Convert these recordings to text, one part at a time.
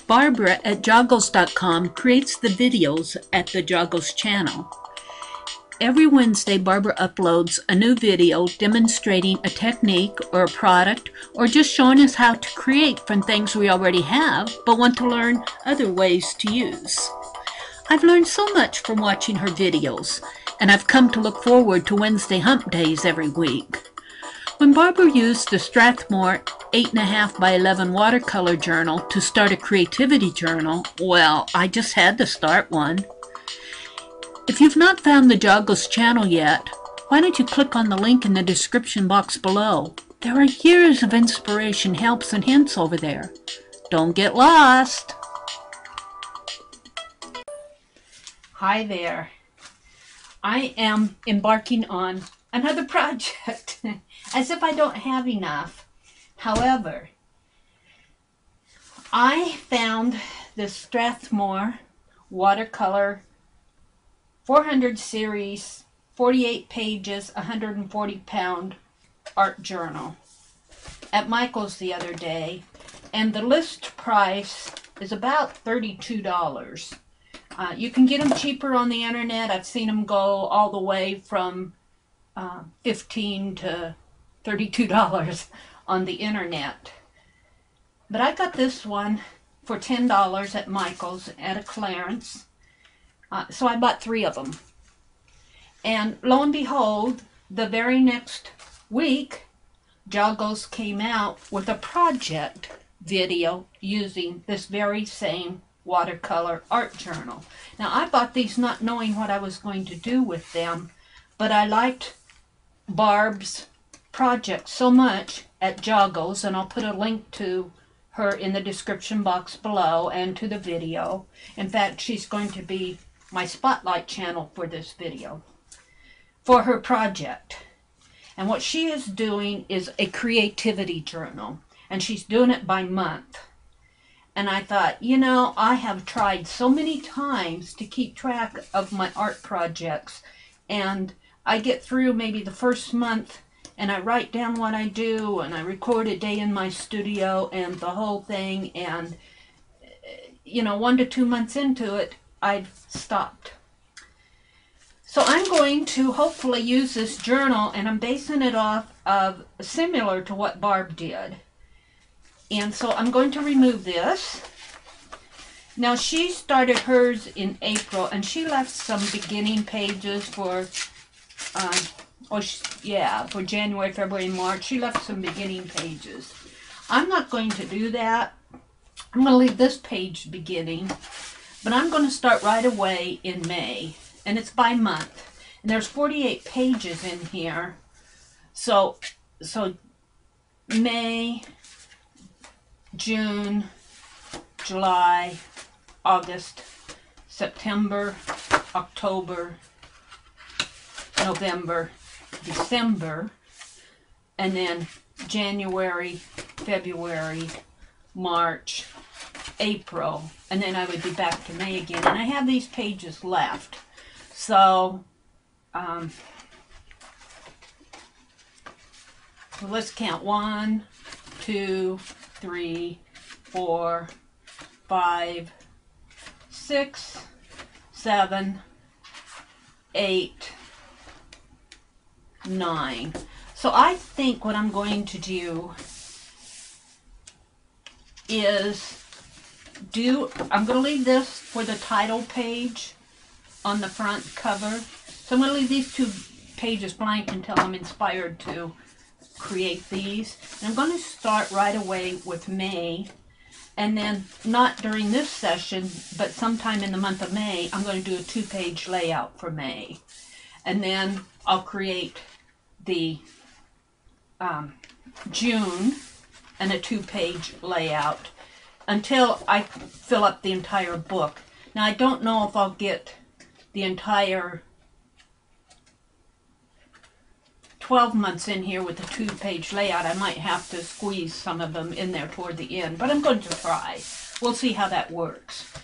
Barbara at Joggles.com creates the videos at the Joggles channel. Every Wednesday, Barbara uploads a new video demonstrating a technique or a product, or just showing us how to create from things we already have but want to learn other ways to use. I've learned so much from watching her videos, and I've come to look forward to Wednesday hump days every week. When Barbara used the Strathmore 8.5 by 11 watercolor journal to start a creativity journal, well, I just had to start one. If you've not found the Joggles channel yet, why don't you click on the link in the description box below? There are years of inspiration, helps, and hints over there. Don't get lost. Hi there. I am embarking on another project, as if I don't have enough. However, I found this Strathmore watercolor 400 series, 48 pages, 140-pound art journal at Michael's the other day, and the list price is about $32. You can get them cheaper on the internet. I've seen them go all the way from $15 to $32 on the internet. But I got this one for $10 at Michael's at a clearance. So I bought 3 of them. And lo and behold, the very next week, Joggles came out with a project video using this very same watercolor art journal. Now, I bought these not knowing what I was going to do with them, but I liked Barb's project so much at Joggles, and I'll put a link to her in the description box below and to the video. In fact, she's going to be my spotlight channel for this video, for her project. And what she is doing is a creativity journal, and she's doing it by month. And I thought, you know, I have tried so many times to keep track of my art projects, and I get through maybe the first month and I write down what I do, and I record a day in my studio and the whole thing, and you know, 1 to 2 months into it, I'd stopped. So I'm going to hopefully use this journal, and I'm basing it off of similar to what Barb did. And so I'm going to remove this. Now, she started hers in April, and she left some beginning pages for for January, February, March. She left some beginning pages. I'm not going to do that. I'm going to leave this page beginning, but I'm going to start right away in May, and it's by month. And there's 48 pages in here. So May, June, July, August, September, October, November, December, and then January, February, March, April, and then I would be back to May again. And I have these pages left. So, let's count. 1, 2, 3, 4, 5, 6, 7, 8, 9. So I think what I'm going to do is I'm going to leave this for the title page on the front cover. So I'm going to leave these 2 pages blank until I'm inspired to create these. And I'm going to start right away with May, and then not during this session, but sometime in the month of May, I'm going to do a 2-page layout for May. And then I'll create the June and a 2-page layout until I fill up the entire book. Now, I don't know if I'll get the entire 12 months in here with the 2-page layout. I might have to squeeze some of them in there toward the end, but I'm going to try. We'll see how that works.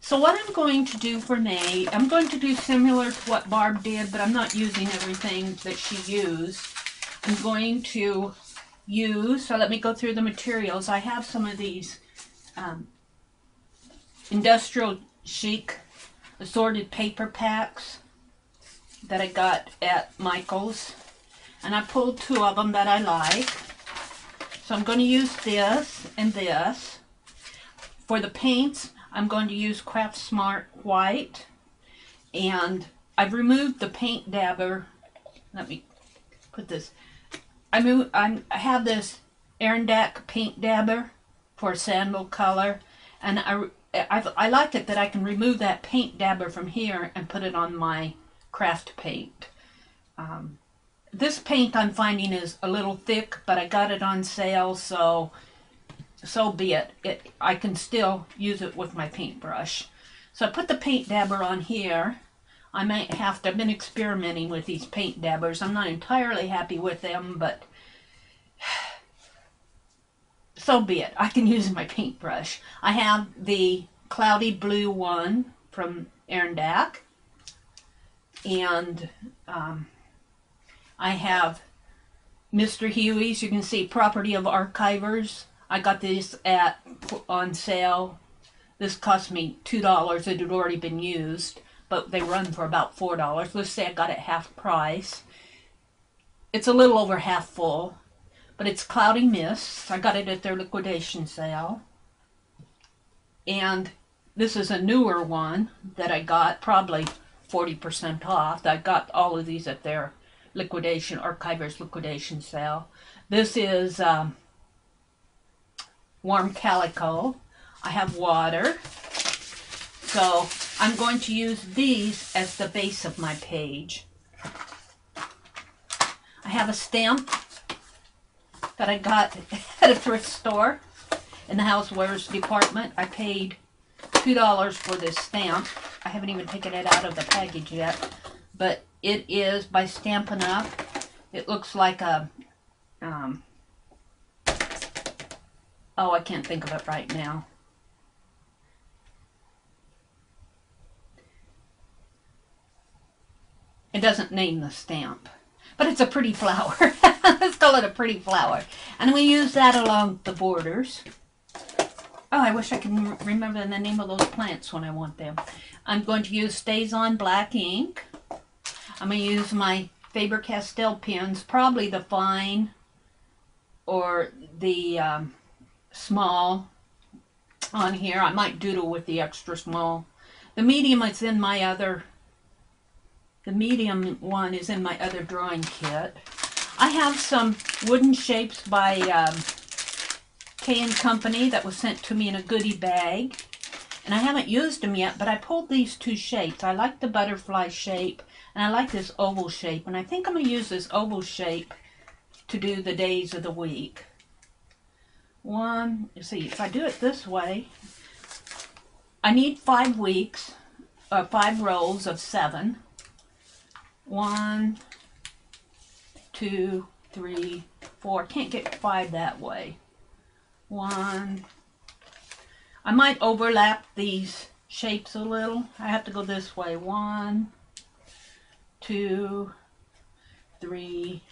So what I'm going to do for May, I'm going to do similar to what Barb did, but I'm not using everything that she used. I'm going to use, so let me go through the materials. I have some of these industrial chic assorted paper packs that I got at Michael's. And I pulled 2 of them that I like. So I'm going to use this and this. For the paints, I'm going to use Craft Smart White. And I've removed the paint dabber. Let me put this. I have this Meridel paint dabber for sandal color. And I like it that I can remove that paint dabber from here and put it on my craft paint. This paint I'm finding is a little thick, but I got it on sale, so be it. I can still use it with my paintbrush. So I put the paint dabber on here. I might have to, I've been experimenting with these paint dabbers. I'm not entirely happy with them, but so be it. I can use my paintbrush. I have the cloudy blue one from Meridel, and I have Mr. Huey's. You can see Property of Archivers. I got this on sale. This cost me $2. It had already been used, but they run for about $4. Let's say I got it half price. It's a little over half full, but it's Cloudy Mists. I got it at their liquidation sale. And this is a newer one that I got, probably 40% off. I got all of these at their liquidation, Archivers liquidation sale. This is Warm Calico. I have water. So I'm going to use these as the base of my page. I have a stamp that I got at a thrift store in the housewares department. I paid $2 for this stamp. I haven't even taken it out of the package yet, but it is by Stampin' Up. It looks like a, oh, I can't think of it right now. It doesn't name the stamp, but it's a pretty flower. Let's call it a pretty flower. And we use that along the borders. Oh, I wish I could remember the name of those plants when I want them. I'm going to use Stays-On black ink. I'm going to use my Faber-Castell pens, probably the fine or the small on here. I might doodle with the extra small. The medium is in my other, the medium one is in my other drawing kit. I have some wooden shapes by K & Company that was sent to me in a goodie bag. And I haven't used them yet, but I pulled these 2 shapes. I like the butterfly shape, and I like this oval shape. And I think I'm going to use this oval shape to do the days of the week. See, if I do it this way, I need 5 weeks, or 5 rows of 7. 1, 2, 3, 4. Can't get 5 that way. 1. I might overlap these shapes a little. I have to go this way. 1, 2, 3,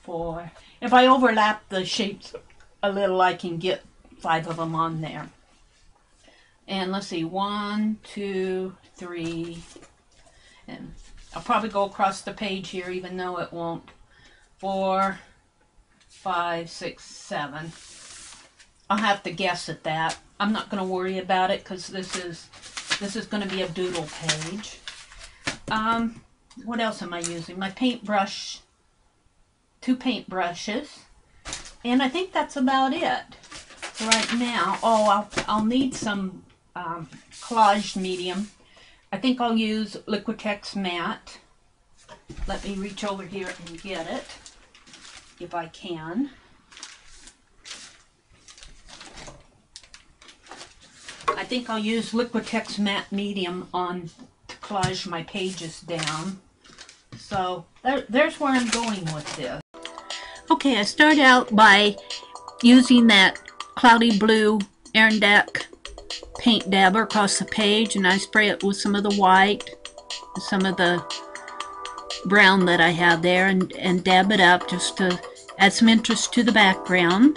4. If I overlap the shapes a little, I can get 5 of them on there. And let's see, 1, 2, 3, and I'll probably go across the page here, even though it won't. 4, 5, 6, 7. I'll have to guess at that. I'm not going to worry about it because this is going to be a doodle page. What else am I using? My paintbrush, 2 paintbrushes, and I think that's about it right now. Oh, I'll need some collage medium. I think I'll use Liquitex Matte. Let me reach over here and get it, if I can. I think I'll use Liquitex Matte Medium to collage my pages down. So there's where I'm going with this. Okay, I start out by using that cloudy blue Meridel paint dabber across the page, and I spray it with some of the white, some of the brown that I have there, and dab it up just to add some interest to the background.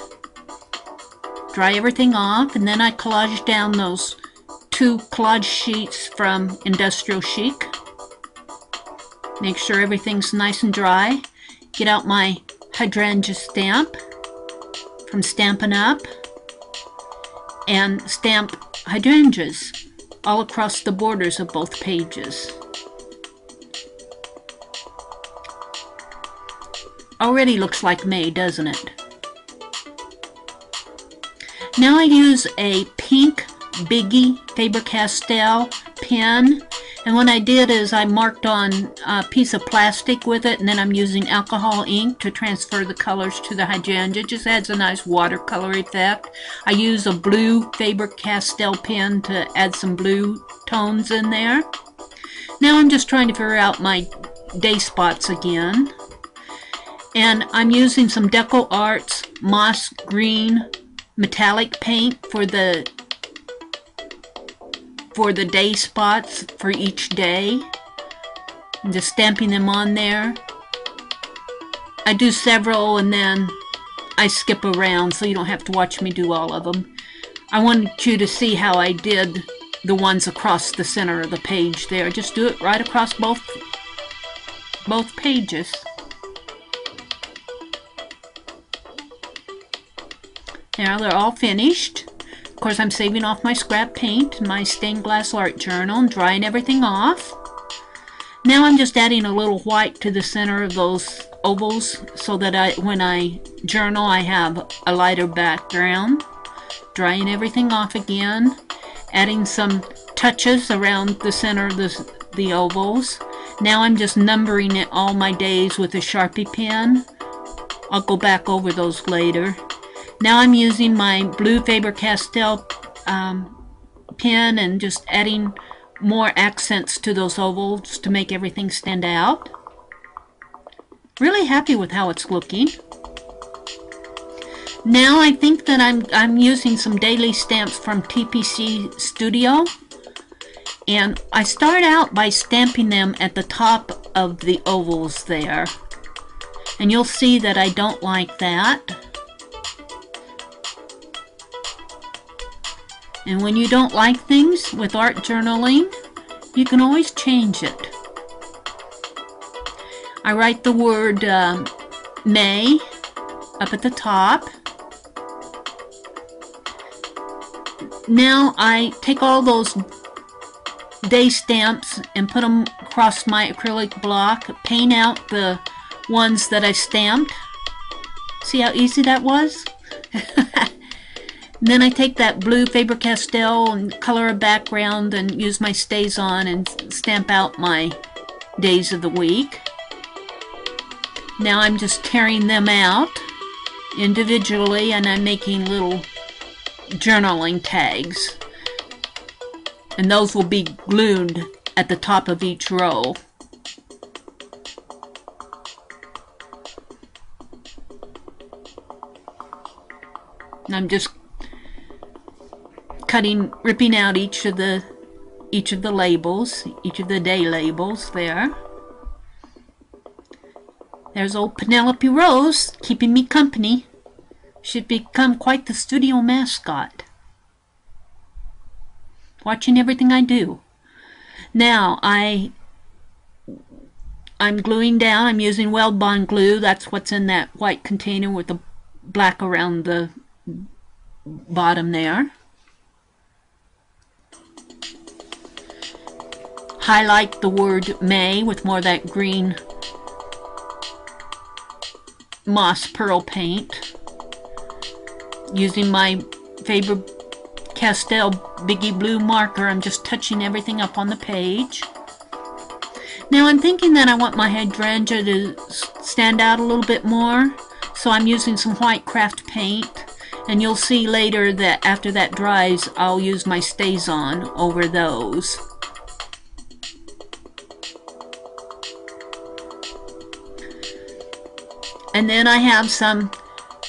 Dry everything off, and then I collage down those 2 collage sheets from Industrial Chic. Make sure everything's nice and dry. Get out my hydrangea stamp from Stampin' Up! And stamp hydrangeas all across the borders of both pages. Already looks like May, doesn't it? Now I use a pink Biggie Faber-Castell pen, and what I did is I marked on a piece of plastic with it, and then I'm using alcohol ink to transfer the colors to the hydrangea. It just adds a nice watercolor effect. I use a blue Faber-Castell pen to add some blue tones in there. Now I'm just trying to figure out my day spots again. And I'm using some Deco Arts Moss Green metallic paint for the day spots for each day. I'm just stamping them on there. I do several and then I skip around so you don't have to watch me do all of them. I wanted you to see how I did the ones across the center of the page there. Just do it right across both pages. Now they're all finished. Of course, I'm saving off my scrap paint and my stained glass art journal and drying everything off. Now I'm just adding a little white to the center of those ovals so that when I journal, I have a lighter background. Drying everything off again. Adding some touches around the center of the ovals. Now I'm just numbering it all my days with a Sharpie pen. I'll go back over those later. Now I'm using my blue Faber-Castell pen and just adding more accents to those ovals to make everything stand out. Really happy with how it's looking. Now I think that I'm using some daily stamps from TPC Studio, and I start out by stamping them at the top of the ovals there, and you'll see that I don't like that. And when you don't like things with art journaling, you can always change it. I write the word May up at the top. Now I take all those day stamps and put them across my acrylic block, paint out the ones that I stamped. See how easy that was? Then I take that blue Faber-Castell and color a background and use my StazOn and stamp out my days of the week. Now I'm just tearing them out individually and I'm making little journaling tags. And those will be glued at the top of each row. And I'm just ripping out each of the labels, each of the day labels there. There's old Penelope Rose keeping me company. Should become quite the studio mascot. Watching everything I do. Now I'm gluing down. I'm using Weld Bond glue. That's what's in that white container with the black around the bottom there. Highlight the word May with more of that green moss pearl paint. Using my Faber-Castell Biggie Blue marker, I'm just touching everything up on the page. Now I'm thinking that I want my hydrangea to stand out a little bit more, so I'm using some white craft paint. And you'll see later that after that dries, I'll use my StazOn over those. And then I have some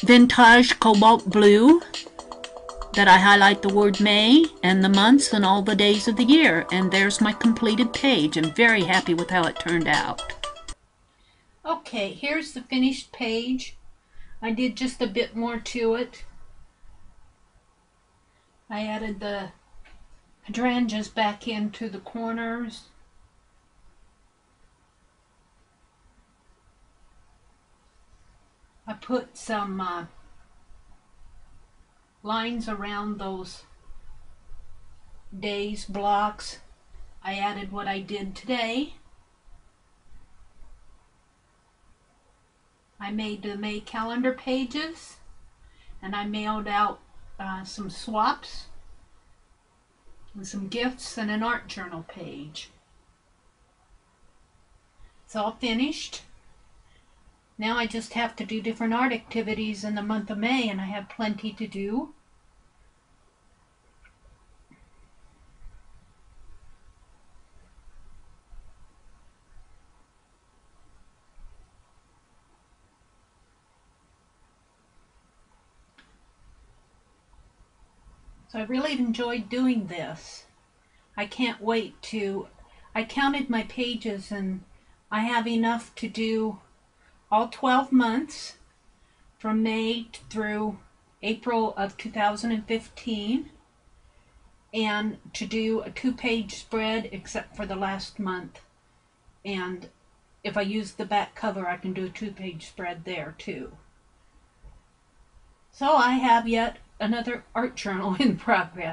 vintage cobalt blue that I highlight the word May and the months and all the days of the year. And there's my completed page. I'm very happy with how it turned out. Okay, here's the finished page. I did just a bit more to it. I added the hydrangeas back into the corners. I put some lines around those days blocks. I added what I did today. I made the May calendar pages, and I mailed out some swaps and some gifts and an art journal page. It's all finished. Now I just have to do different art activities in the month of May, and I have plenty to do. So I really enjoyed doing this. I can't wait to... I counted my pages and I have enough to do all 12 months from May through April of 2015, and to do a 2-page spread except for the last month. And if I use the back cover, I can do a 2-page spread there too. So I have yet another art journal in progress.